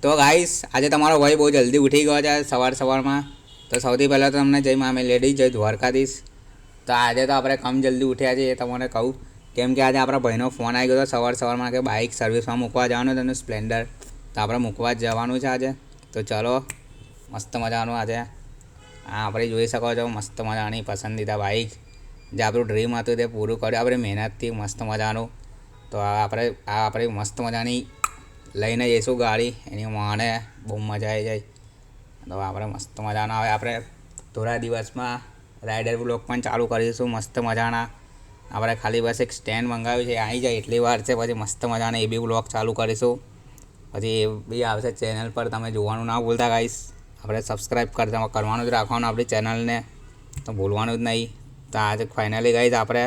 તો ગાઈસ આજે તમારો ભાઈ બહુ જલ્દી ઉઠી ગયો છે સવારમાં. તો સૌથી પહેલાં તો તમને જય મામી લેડી જય દ્વારકાધીશ. તો આજે તો આપણે કમ જલ્દી ઉઠ્યા છે એ તમને કહું, કેમ કે આજે આપણા ભાઈનો ફોન આવી ગયો હતો સવારમાં કે બાઇક સર્વિસમાં મૂકવા જવાનું છે એનું સ્પ્લેન્ડર. તો આપણે મૂકવા જ જવાનું છે આજે. તો ચલો મસ્ત મજાનું આજે આપણે જોઈ શકો છો, મસ્ત મજાની પસંદીદા બાઇક જે આપણું ડ્રીમ હતું તે પૂરું કર્યું આપણે મહેનતથી મસ્ત મજાનું. તો આપણી મસ્ત મજાની લઈને જઈશું ગાડી, એની માને બહુ મજા આવી જાય. તો આપણે મસ્ત મજાના હવે આપણે થોડા દિવસમાં રાઇડર બ્લોગ પણ ચાલુ કરીશું મસ્ત મજાના. આપણે ખાલી બસ એક સ્ટેન્ડ મંગાવ્યું છે, આવી જાય એટલી વાર છે, પછી મસ્ત મજાના એ બી બ્લોગ ચાલુ કરીશું. પછી એ બી આવશે ચેનલ પર, તમે જોવાનું ના ભૂલતા ગાઈસ. આપણે સબસ્ક્રાઈબ કરવાનું જ રાખવાનું આપણી ચેનલને, તો ભૂલવાનું જ નહીં. તો આજે ફાઇનલી ગાઈસ આપણે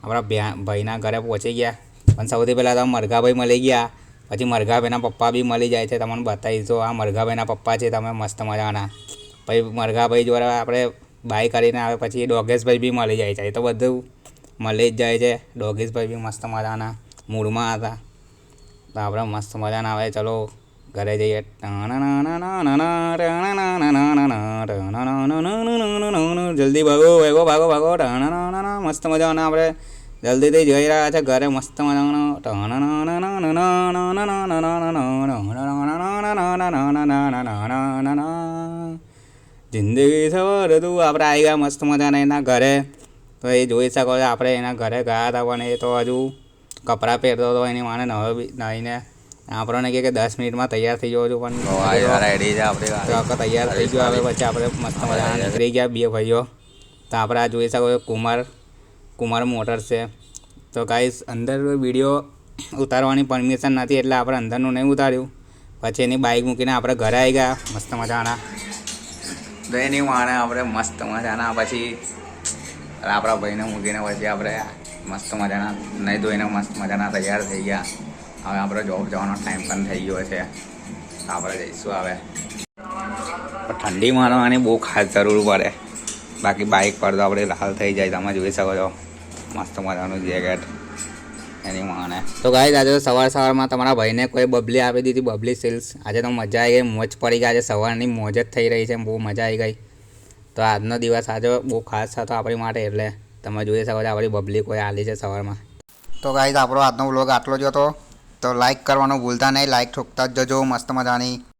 આપણા ભાઈના ઘરે પહોંચી ગયા. પણ સૌથી પહેલાં તો મરઘાભાઈ મળી ગયા, પછી મરઘાભાઈના પપ્પા બી મળી જાય છે. તમને બતાવીશું આ મરઘાભાઈના પપ્પા છે, તમે મસ્ત મજાના. પછી મરઘાભાઈ દ્વારા આપણે બાય કરીને આવે પછી ડોગેશભાઈ બી મળી જાય છે. એ તો બધું મળી જ જાય છે. ડોગેશભાઈ બી મસ્ત મજાના મૂડમાં હતા. તો આપણે મસ્ત મજાના આવે, ચલો ઘરે જઈએ. જલ્દી ભાગો ભાગો ભાગો ભાગો. મસ્ત મજાના આપણે જલ્દીથી જઈ રહ્યા છે ઘરે. મસ્ત મજાનો જિંદગી સવાર તું આપણે આવી ગયા મસ્ત મજાના એના ઘરે. તો એ જોઈ શકો છો આપણે એના ઘરે ગયા હતા, પણ એ તો હજુ કપડાં પહેરતો હતો. એની માને નહીને આપણને કહે કે 10 મિનિટમાં તૈયાર થઈ ગયો છું, પણ રેડી છે આપણે તૈયાર થઈ ગયો. હવે પછી આપણે મસ્ત મજાના નીકળી ગયા બે ભાઈઓ. તો આપણે આ જોઈ શકો છો કુમાર મોટર્સ છે. તો ગાઈસ અંદર વિડીયો ઉતારવાની પરમિશન નથી એટલે આપણે અંદરનું નહીં ઉતાર્યું. પછી એની બાઇક મૂકીને આપણે ઘરે આવી ગયા મસ્ત મજાના. તો એની માણે આપણે મસ્ત મજાના પછી આપણા ભાઈને મૂકીને પછી આપણે મસ્ત મજાના નહીં ધોઈને મસ્ત મજાના તૈયાર થઈ ગયા. હવે આપણે જોબ જવાનો ટાઈમ પણ થઈ ગયો છે. તો આપણે જઈશું હવે. ઠંડી મારવાની બહુ ખાસ જરૂર પડે, બાકી બાઇક પર તો આપણે લાલ થઈ જાય. તમે જોઈ શકો છો મસ્ત મજાનું જેકેટ એની માને. તો ગાઈસ આજે સવારમાં તમારા ભાઈને કોઈ બબલી આપી દીધી, બબલી સિલ્સ. આજે તો મજા આવી ગઈ, મોજ પડી ગઈ. આજે સવારની મોજ જ થઈ રહી છે, બહુ મજા આવી ગઈ. તો આજનો દિવસ આજે બહુ ખાસ હતો આપણી માટે, એટલે તમે જોઈ શકો છો આપણી બબલી કોઈ આલી છે સવારમાં. તો ગાઈસ આપણો આજનો વ્લોગ આટલો જ હતો. તો લાઇક કરવાનું ભૂલતા નહીં, લાઇક ઠોકતા જ જજો મસ્ત મજાની.